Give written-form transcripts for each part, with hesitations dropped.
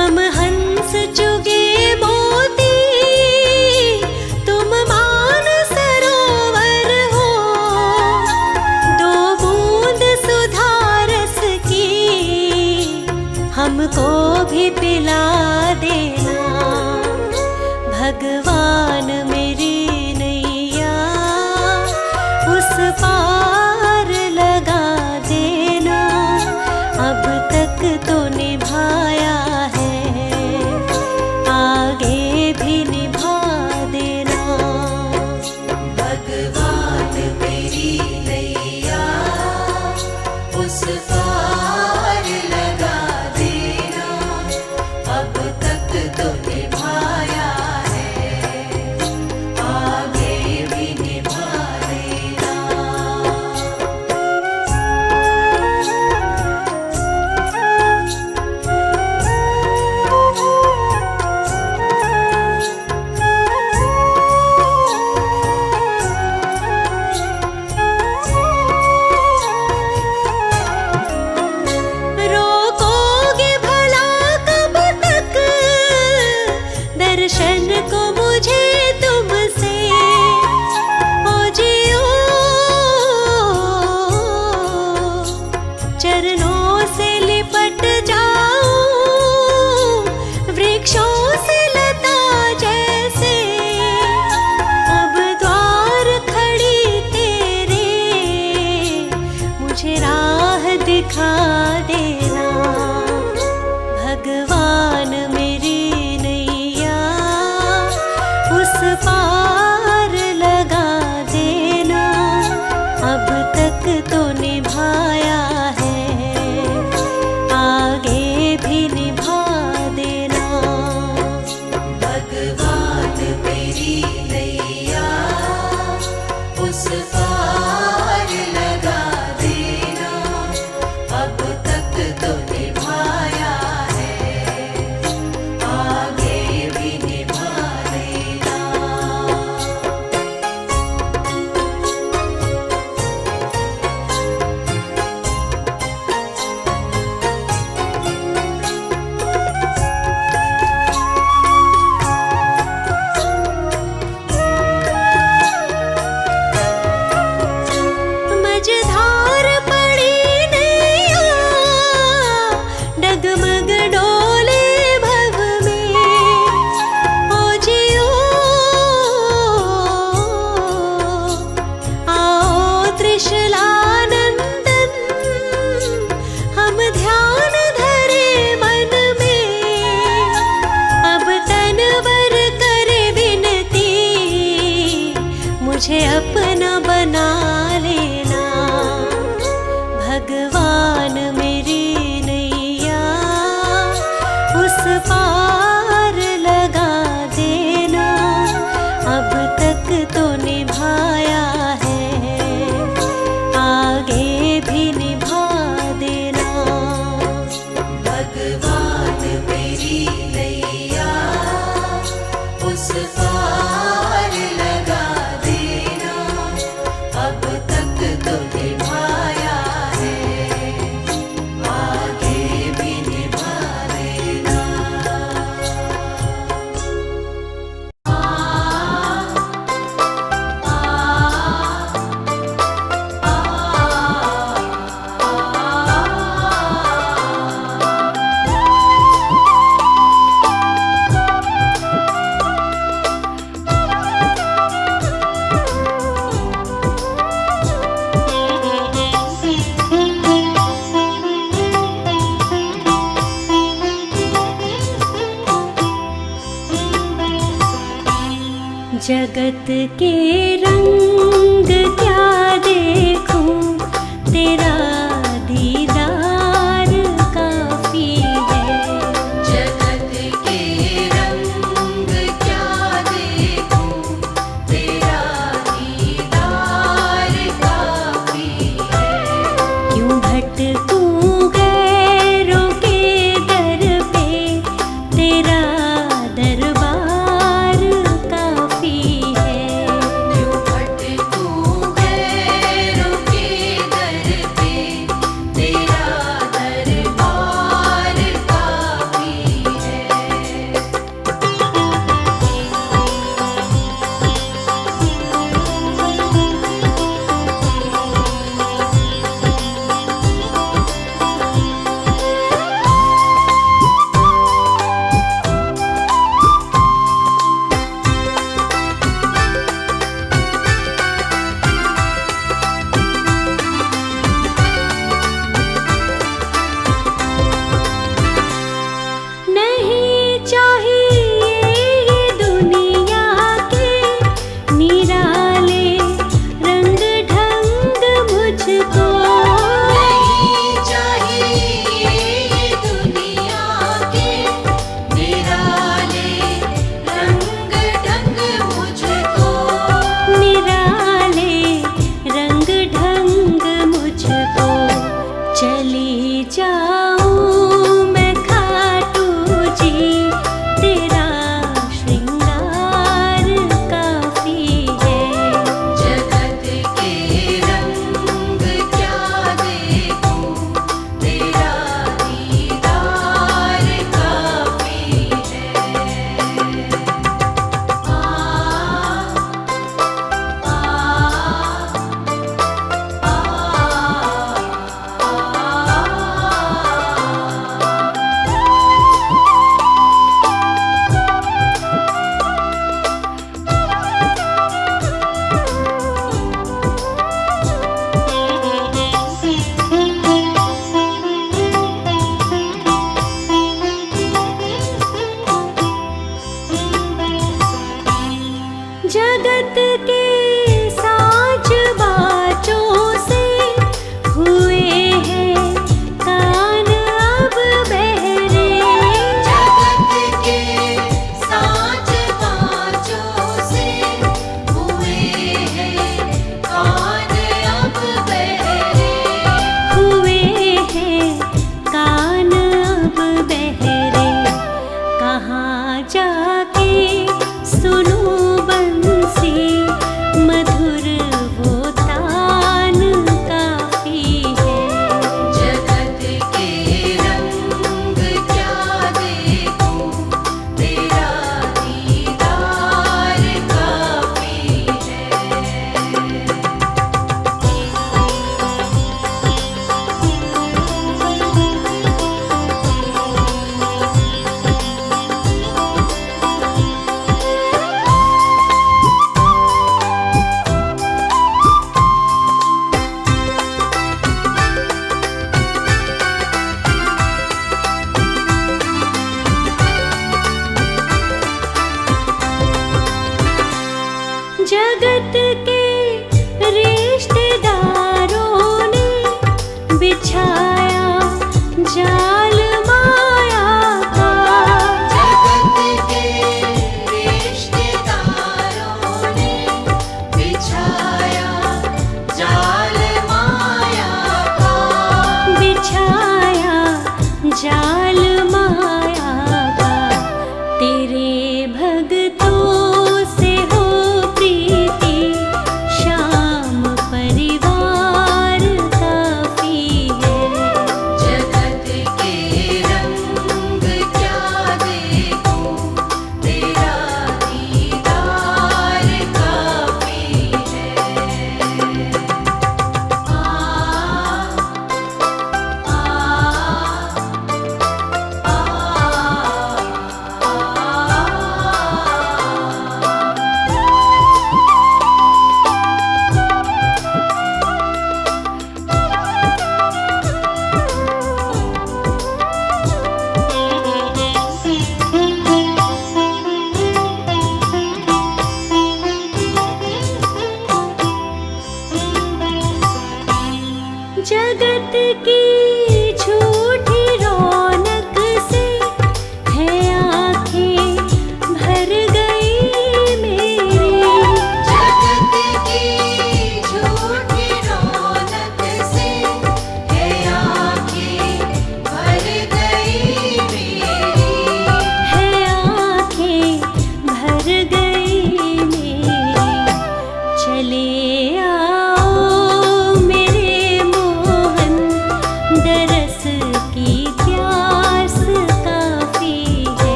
मम हंस चुगे मोती, तुम मान सरोवर हो। दो बूंद सुधा रस की हमको भी पिला देना। भगवान मेरी नैया उस पार लगा देना। अब तक तो निभाया है, आगे भी निभा देना। भगवान मेरी नैया उस पार लगा देना। अब तक तो निभाया है, आगे भी निभा देना। रोकोगे भला कब तक दर्शन को मुझे तुमसे। ओ जियो चरणों से लिपट जाऊं, वृक्षों से लता जैसे। अब द्वार खड़ी तेरे, मुझे राह दिखा देना। भगवान मेरी नैया उस पार लगा देना। अब तक तो निभाया है, आगे भी निभा देना। भगवान मेरी नैया उस पार लगा देना। अब तक तो निभाया है, आगे भी निभा देना। मझधार पड़ी नैया, डगमग डोले भव में। ओ जियो आओ त्रिशलानंदन, हम ध्यान धरे मन में। अब तनवर करे विनती, मुझे अपना बना लेना। भगवान मेरी नैया उस पार लगा देना। अब तक तो निभाया है, आगे भी निभा देना। भगवान मेरी नैया उस पार लगा देना। अब तक तो निभाया है, आगे भी निभा देना। जगत के रंग क्या देखूं, तेरा दीदार काफी है। जगत के रंग क्या देखूं, तेरा दीदार काफी है। क्यों भटकूं गैरों के दर पे, तेरा दरबार काफी है। क्यों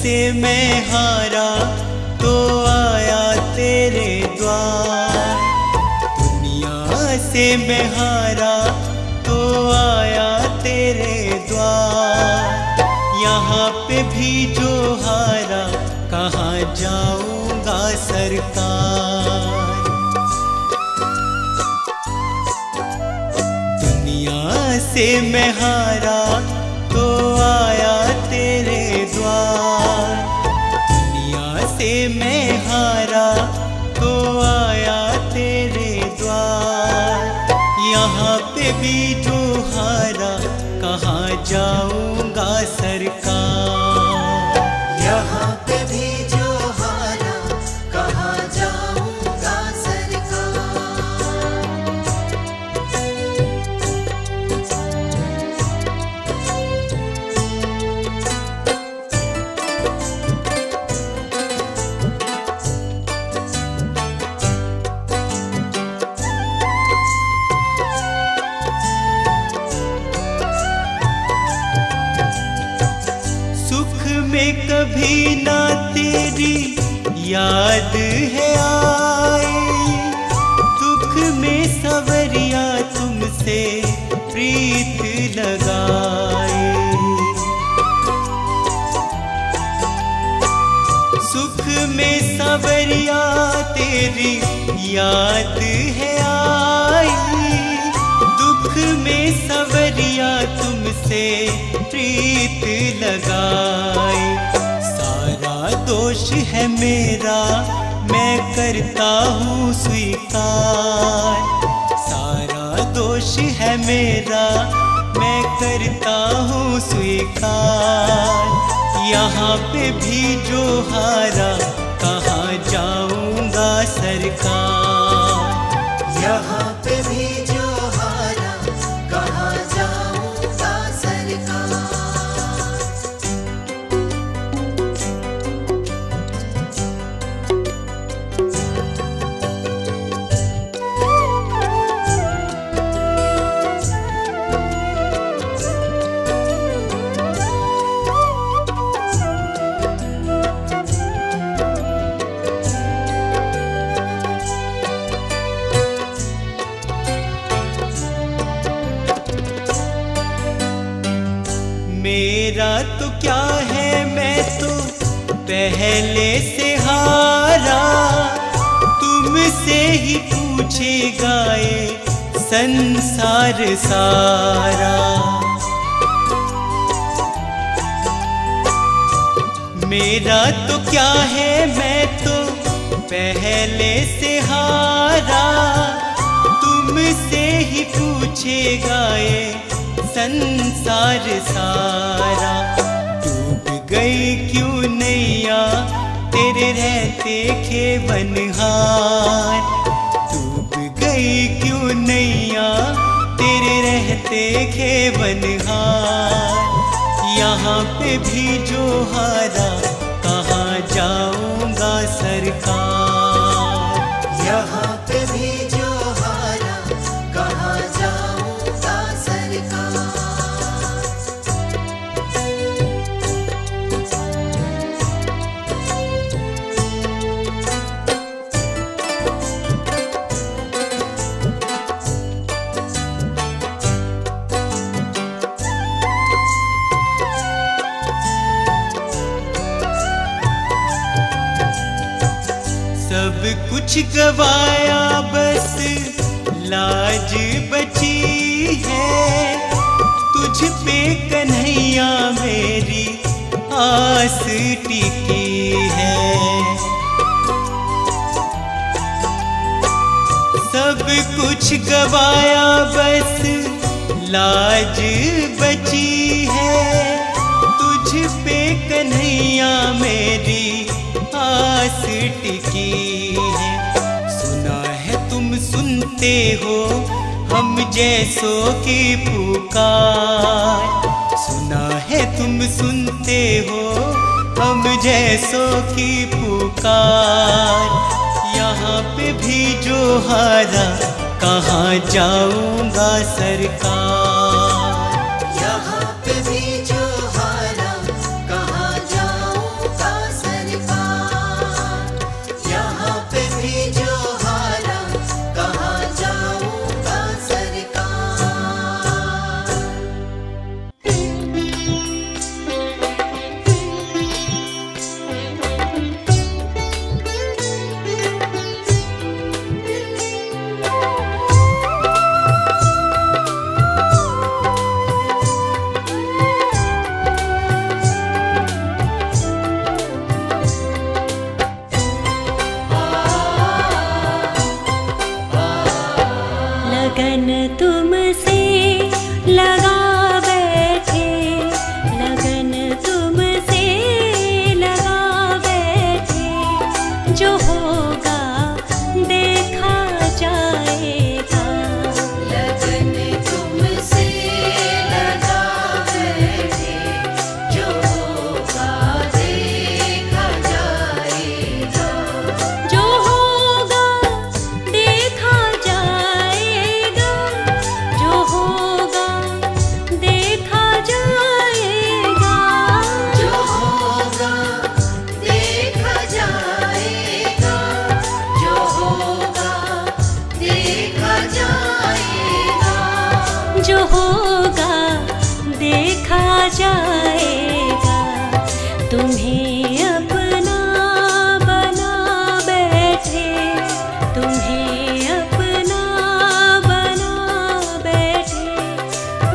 से मैं हारा तो आया तेरे द्वार। दुनिया से मैं हारा तो आया तेरे द्वार। यहाँ पे भी जो हारा कहाँ जाऊंगा सरकार। दुनिया से मैं हारा तो आया तेरे द्वार। दुनिया से मैं हारा तो आया तेरे द्वार। यहाँ पे भी जो हारा कहाँ जाऊंगा सरकार। यहाँ पे भी जो हारा कहाँ जाऊंगा सरकार। सुख में कभी ना तेरी याद है आई। दुख में सवरिया तुमसे प्रीत लगाए। सुख में सवरिया तेरी याद है आई। दुख में सवरिया तुमसे प्रीत लगाए। सारा दोष है मेरा मैं करता हूँ स्वीकार। सारा दोष है मेरा मैं करता हूँ स्वीकार। यहाँ पे भी जो हारा कहाँ जाऊंगा सरकार। यहाँ पे भी जो हारा कहाँ जाऊंगा सरकार। मेरा तो क्या है मैं तो पहले से हारा। तुमसे ही पूछेगा ये संसार सारा। मेरा तो क्या है मैं तो पहले से हारा। तुमसे ही पूछेगा ये संसार सारा। डूब गई क्यों नैया तेरे रहते खेवनहार। डूब गई क्यों नैया तेरे रहते खेवनहार। यहाँ पे भी जो हारा कहाँ जाऊंगा सरकार। यहाँ पे भी जो हारा कहाँ जाऊंगा सरकार। सब कुछ गवाया बस लाज बची है। तुझ पे कन्हैया मेरी आस टिकी है। सब कुछ गवाया बस लाज बची है। तुझ पे कन्हैया मेरी आस टिकी है। सुना है तुम सुनते हो हम जैसों की पुकार। सुना है तुम सुनते हो हम जैसों की पुकार। यहाँ पे भी जो हारा कहाँ जाऊंगा सरकार। यहाँ पे भी जो हारा कहाँ जाऊंगा लगन तुमसे लगा बैठे, लगन तुमसे लगा बैठे, जो होगा देखा जाएगा। लगन तुमसे लगा बैठे, जो होगा देखा जाएगा। जो होगा देखा जाएगा, जो होगा देखा जाएगा। जो होगा देखा जाएगा, जो होगा देखा जाएगा। जो होगा देखा जाएगा। तुम्हें अपना बना बैठे, तुम्हें अपना बना बैठे,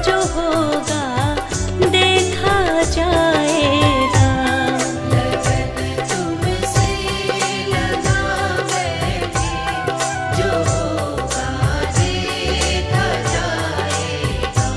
जो होगा देखा जाएगा। लगन तुमसे लगा बैठे, जो होगा देखा जाएगा।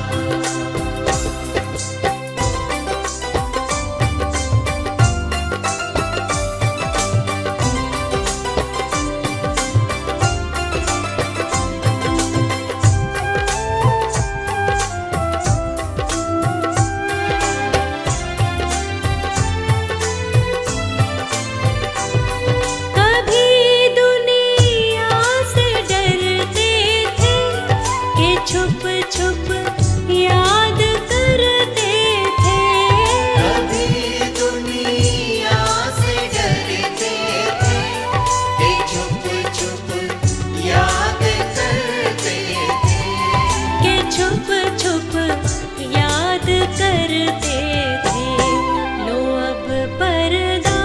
कभी दुनिया से डरते थे कि छुप छुप याद करते थे। कभी दुनिया से डरते थे कि छुप छुप याद करते थे। कि छुप छुप याद करते थे। लो अब पर्दा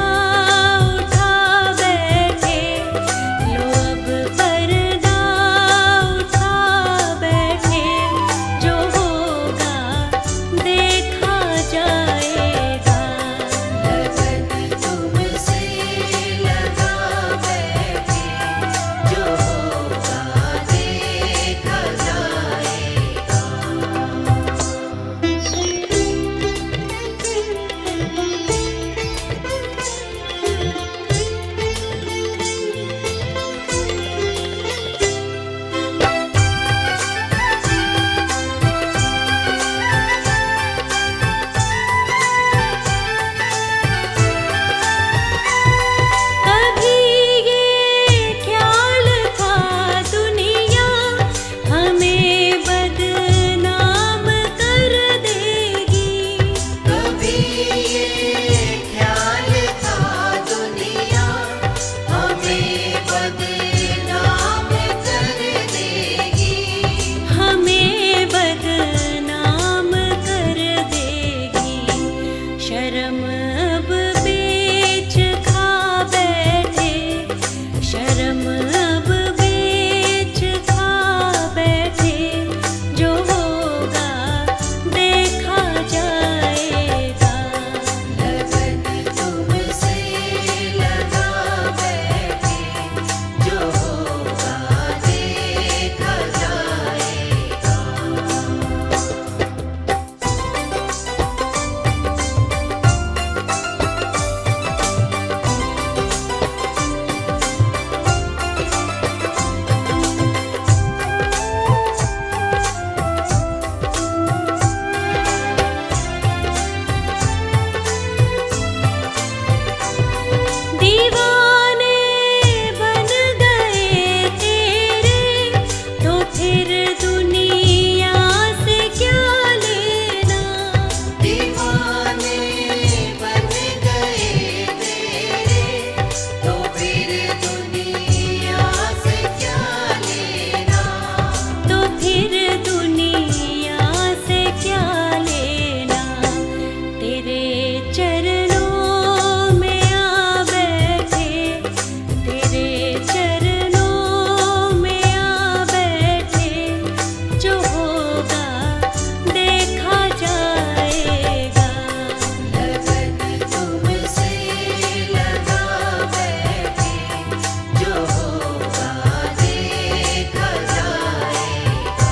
उठा बैठे, लो अब पर्दा उठा बैठे, जो होगा देखा जाएगा। लगन तुमसे लगा बैठे, जो होगा देखा जाएगा। कभी ये ख्याल था दुनिया हमें बदनाम कर देगी। कभी ये ख्याल था दुनिया हमें बदनाम कर देगी। हमें बदनाम कर देगी। शर्म अब बेच खा बैठे, शर्म अब बेच खा बैठे, जो होगा देखा जाएगा। लगन तुमसे लगा बैठे, जो होगा देखा जाएगा। दीवाने बन गए तेरे, तो फिर दुनिया से क्या लेना। दीवाने बन गए तेरे, तो फिर दुनिया से क्या लेना। तो फिर दुनिया से क्या लेना। तेरे चरणों में आ बैठे, तेरे चरणों में आ बैठे, जो होगा देखा जाएगा। लगन तुमसे लगा बैठे, जो होगा देखा जाएगा।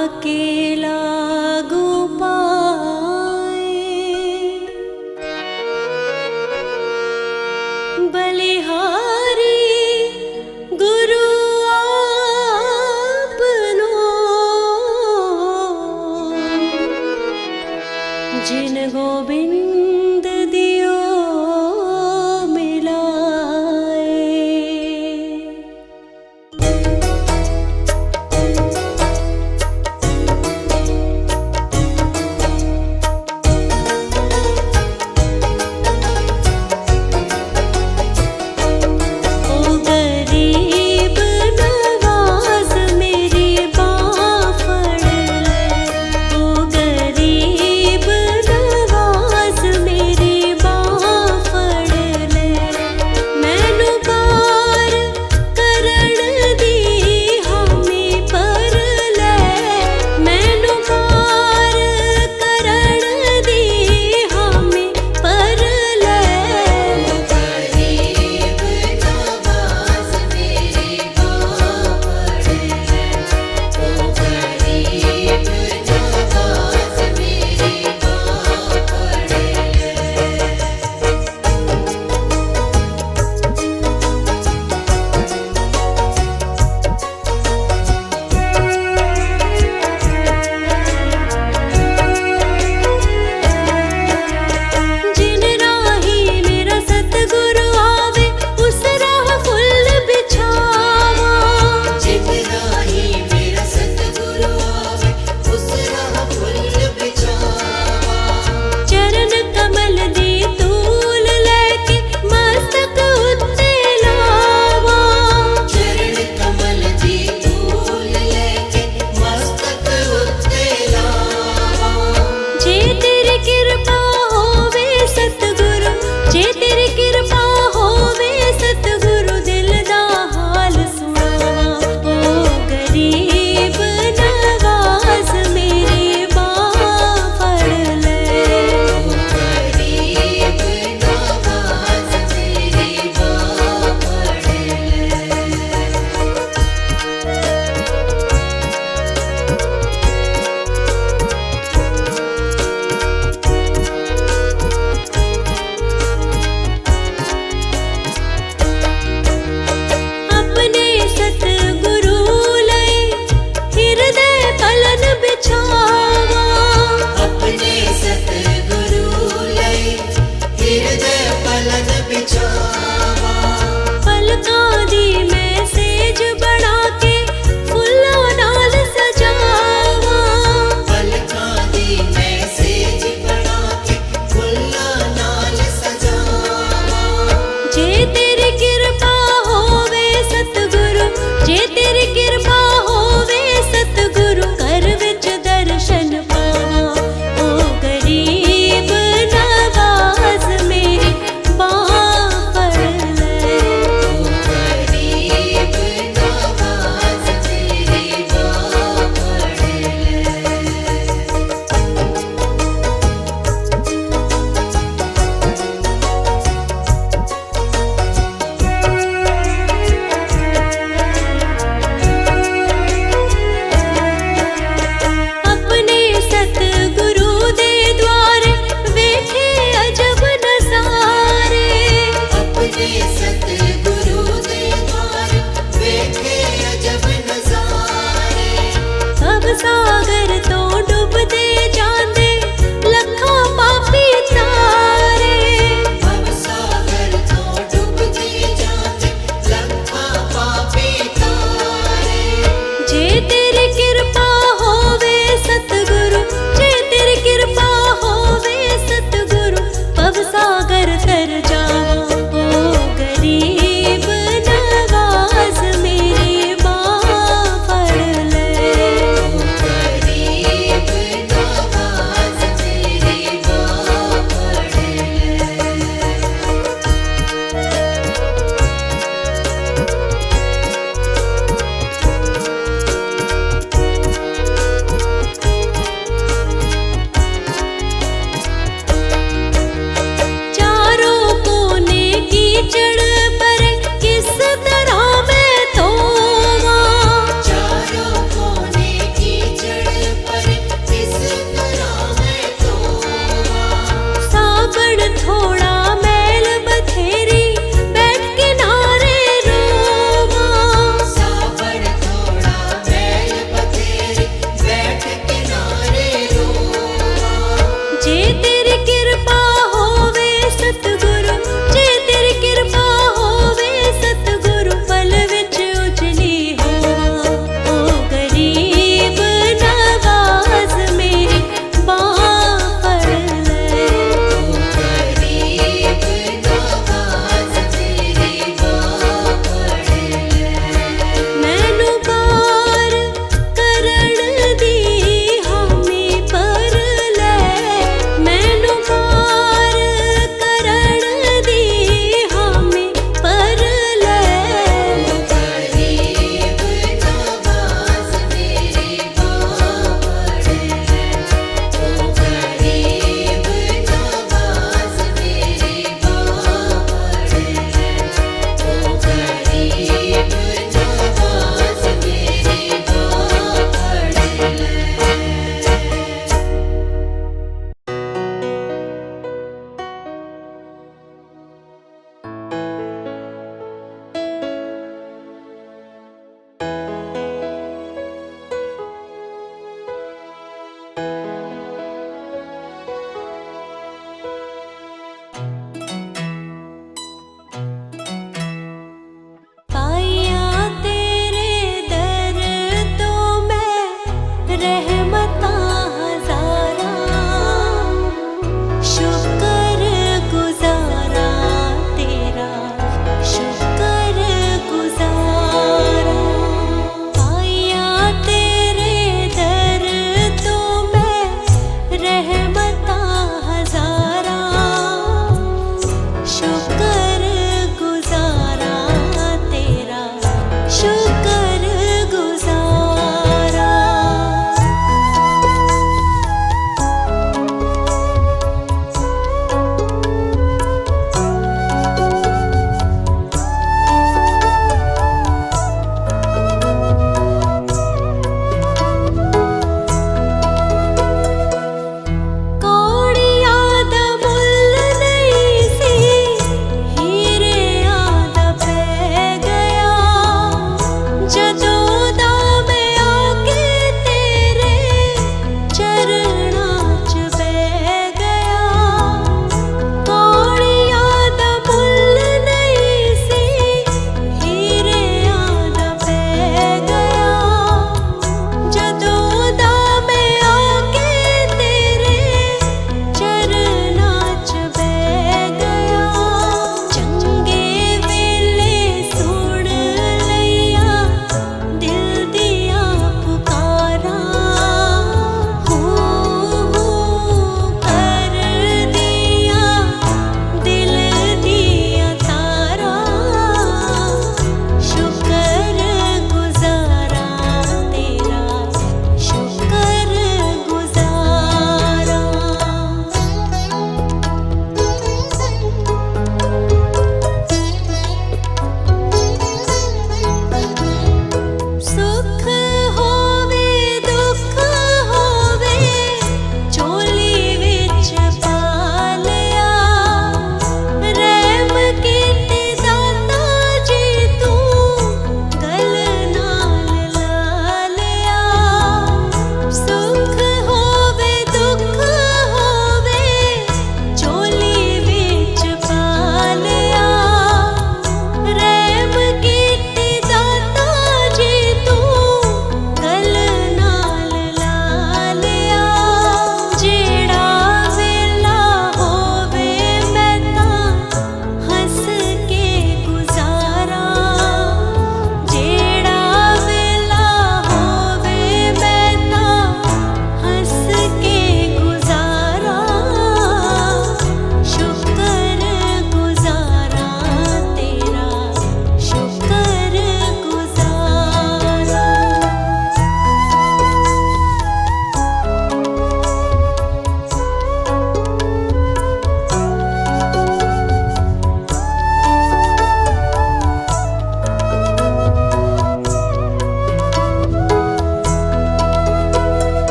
के लागू पाए, बलिहारी गुरु आपनो, जिन गोविंद दियो मिलाए। ओ गरीब नवाज मेरी बाँ फड़ ले, ओ गरीब नवाज मेरी बाँ फड़ ले, मैनू पार करन दी हामी पर ले, मैनू पार करन दी हामी पर ले। गरीब नवाज मेरी बाँ फड़ ले, ओ गरीब नवाज मेरी बाँ फड़ ले। जिन राही मेरा सतगुरु आवे, उस राह फुल बिछावा, जिन राही मेरा सतगुरु आवे, उस राह फुल बिछावा। चरण कमल दी तूल लेके मस्तक उत्ते लावा, चरण कमल दी धूल लेके मस्तक उत्ते लावा। जे तेरी कृपा होवे सतगुरु, जे तेरी कृपा होवे सतगुरु, दिल दा हाल सुनावा। ओ गरीब नवाज मेरी बाँ फड़ ले, गरीब नवाज मेरी बाँ फड़ ले। अपने सतगुरु लई हृदय पलन बिछावा, अपने सतगुरु लई हृदय पलन बिछावा। पलकां दी मैं सेज बना के फुल्लां नाल सजावा, पलकां दी मैं सेज बना के फुल्लां नाल सजावा। जे तेरी कृपा होवे सतगुरु, जे तेरी कृपा होवे सतगुरु, कर विच दर्शन पावा। ओ गरीब नवाज मेरी बाँ फड़ ले, गरीब नवाज मेरी बाँ फड़ ले। अपने सतगुरु दे द्वारे वेखे अजब नज़ारे, अपने सतगुरु दे द्वार वेखे अजब नज़ारे। भव सागर तो डुबदे जांदे लखां पापी तारे, भवसागर तो डूबते जाते लखां पापी तारे। जे तेरी कृपा होवे सतगुरु, जे तेरी कृपा होवे सतगुरु, भव सागर तर जावा। ओ गरीब नवाज मेरी बाँ फड़ ले, गरीब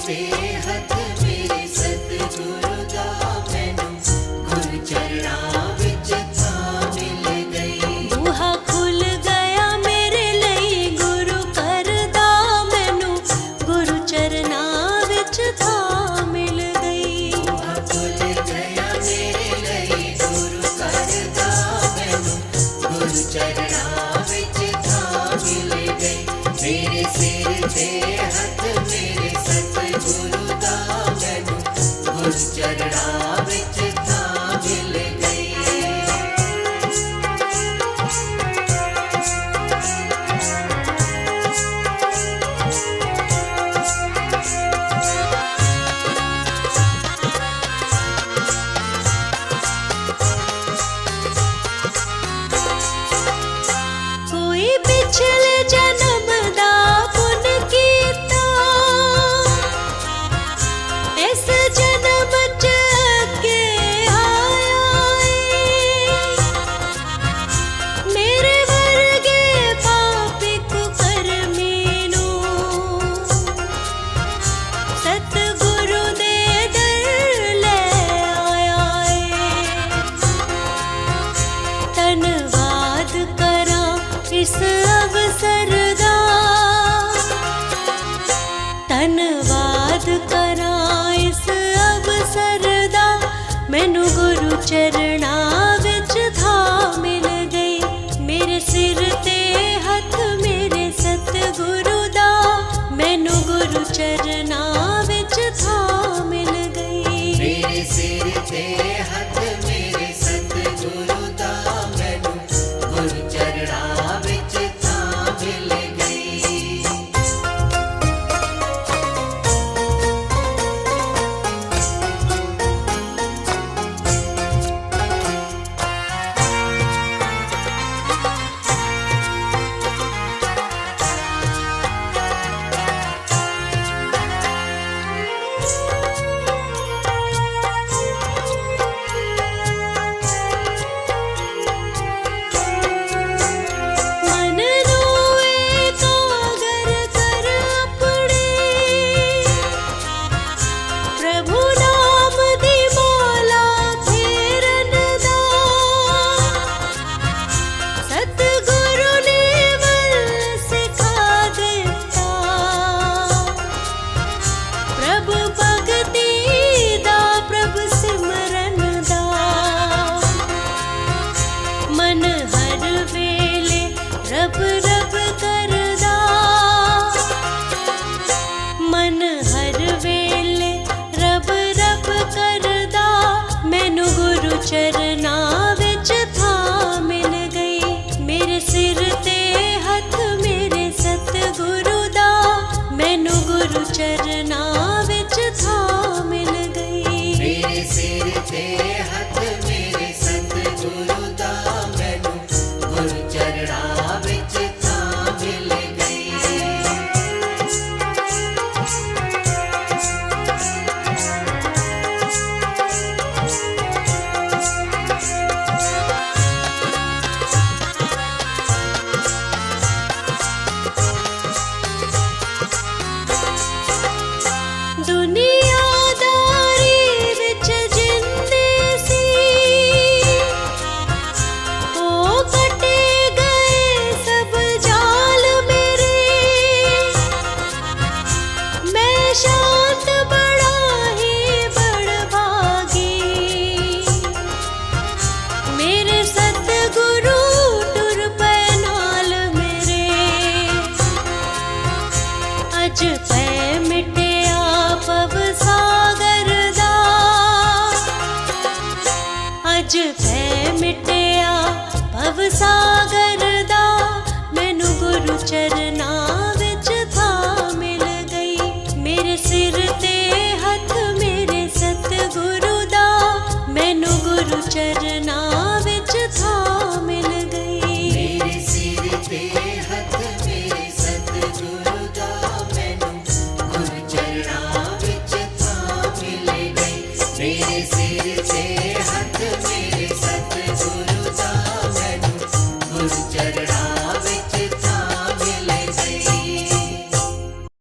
ਤੇ ਹੱਥ ਮੇਰੇ ਸਤਿਗੁਰੂ ਦਾ ਮੈਨੂੰ ਗੁਰੂ ਚਰਨਾਂ ਵਿੱਚ ਥਾਂ ਮਿਲ ਗਈ। ਬੂਹਾ ਖੁੱਲ ਗਿਆ ਮੇਰੇ ਲਈ ਗੁਰੂ ਘਰ ਦਾ, ਮੈਨੂੰ ਗੁਰੂ ਚਰਨਾਂ ਵਿੱਚ ਥਾਂ ਮਿਲ ਗਈ। ਬੂਹਾ ਖੁੱਲ ਗਿਆ ਮੇਰੇ ਲਈ ਗੁਰੂ ਘਰ ਦਾ, ਮੈਨੂੰ ਗੁਰੂ ਚਰਨਾਂ ਵਿੱਚ ਥਾਂ ਮਿਲ ਗਈ। ਮੇਰੇ ਸਿਰ ਤੇ ਹੱਥ ਮੇਰੇ ਸਤਿਗੁਰੂ ਦਾ, ਮੈਨੂੰ ਗੁਰੂ ਚਰਨਾਂ ਵਿੱਚ ਥਾਂ ਮਿਲ ਗਈ। ਕੋਈ ਪਿਛਲੇ ਜਨਮ ਦਾ ਪੁੰਨ ਕੀਤਾ, ਇਸ ਜਨਮ ਚ ਅੱਗੇ ਆਇਆ ਏ। ਮੇਰੇ ਵਰਗੇ ਪਾਪੀ ਕੁਕਰਮੀ ਨੂੰ ਸਤਿਗੁਰੂ ਦੇ ਦਰ ਲੈ ਆਇਆ ਏ। ਧੰਨਵਾਦ ਕਰਾਂ ਇਸ ਅਵਸਰ ਦਾ, ਧੰਨਵਾਦ ਕਰਾਂ ਇਸ ਅਵਸਰ ਦਾ, ਮੈਨੂੰ ਗੁਰੂ ਚਰਨਾਂ ਵਿੱਚ ਥਾਂ ਮਿਲ ਗਈ। ਮੇਰੇ ਸਿਰ ਤੇ ਹੱਥ ਮੇਰੇ ਸਤਿਗੁਰੂ ਦਾ, ਮੈਨੂੰ ਗੁਰੂ ਚਰਨਾਂ ਵਿੱਚ ਥਾਂ ਮਿਲ ਗਈ। ਮੇਰੇ ਸਿਰ ਤੇ ਹੱਥ ਮੇਰੇ ਸਤਿਗੁਰੂ ਦਾ, ਮੈਨੂੰ ਗੁਰੂ ਚਰਨਾਂ ਵਿੱਚ ਥਾਂ ਮਿਲ ਗਈ। ਮਨ ਨੂੰ ਇਕਾਗਰ ਕਰ ਆਪਣੇ, ਪ੍ਰਭੂ ਨਾਮ ਦੀ ਮਾਲਾ ਫੇਰਨ ਦਾ। ਸਤਿਗੁਰੂ ਨੇ ਵੱਲ ਸਿਖਾ ਦਿੱਤਾ, ਪ੍ਰਭੂ ਭਗਤੀ ਦਾ, ਪ੍ਰਭੂ ਸਿਮਰਨ ਦਾ। ਮਨ ਹਰ ਵੇਲੇ ਰਬ ਰਬ ਕਰਦਾ, ਮਨ ਹਰ ਵੇਲੇ ਰਬ ਰਬ ਕਰਦਾ, ਮੈਨੂੰ ਗੁਰੂ ਚਰਨਾਂ ਵਿੱਚ ਥਾਂ ਮਿਲ ਗਈ। ਮੇਰੇ ਸਿਰ ਤੇ ਹੱਥ ਮੇਰੇ ਸਤਿਗੁਰੂ ਦਾ, ਮੈਨੂੰ ਗੁਰੂ ਚਰਨਾਂ ਵਿੱਚ ਥਾਂ ਮਿਲ ਗਈ। ਮੇਰੇ ਸਿਰ ਤੇ ਹੱਥ ਮੇਰੇ ਸਤਿਗੁਰੂ ਦਾ, ਮੈਨੂੰ ਗੁਰੂ ਚਰਨਾਂ ਵਿੱਚ ਥਾਂ ਮਿਲ ਗਈ। ਦੁਨੀਆਦਾਰੀ ਵਿੱਚ ਜਿੰਦੇ ਸੀ, ਉਹ ਕੱਟੇ ਗਏ ਸਭ ਜਾਲ ਮੇਰੇ। ਮੈਂ ਸ਼ਾਂਤ ਬੜਾ ਹੀ ਬੜਭਾਗੀ, ਮੇਰੇ ਸਤਿਗੁਰੂ ਟੁਰ ਪਏ ਨਾਲ ਮੇਰੇ। ਅੱਜ ਪੈ ਮਿਟਿਆ ਭਵ ਸਾਗਰ ਦਾ, ਅੱਜ ਪੈ ਮਿਟਿਆ ਭਵ ਸਾਗਰ ਦਾ, ਮੈਨੂੰ ਗੁਰੂ ਚਰਨਾਂ ਵਿੱਚ ਥਾਂ ਮਿਲ ਗਈ। ਮੇਰੇ ਸਿਰ ਤੇ ਹੱਥ ਮੇਰੇ ਸਤਿਗੁਰੂ ਦਾ, ਮੈਨੂੰ ਗੁਰੂ ਚਰਨਾਂ ਵਿੱਚ ਥਾਂ ਮਿਲ ਗਈ। ਮੇਰੇ ਸਿਰ ਤੇ ਹੱਥ ਮੇਰੇ ਸਤਿਗੁਰੂ ਦਾ, ਮੈਨੂੰ ਗੁਰੂ ਚਰਨਾਂ ਵਿੱਚ ਥਾਂ ਮਿਲ ਗਈ। ਮੇਰੇ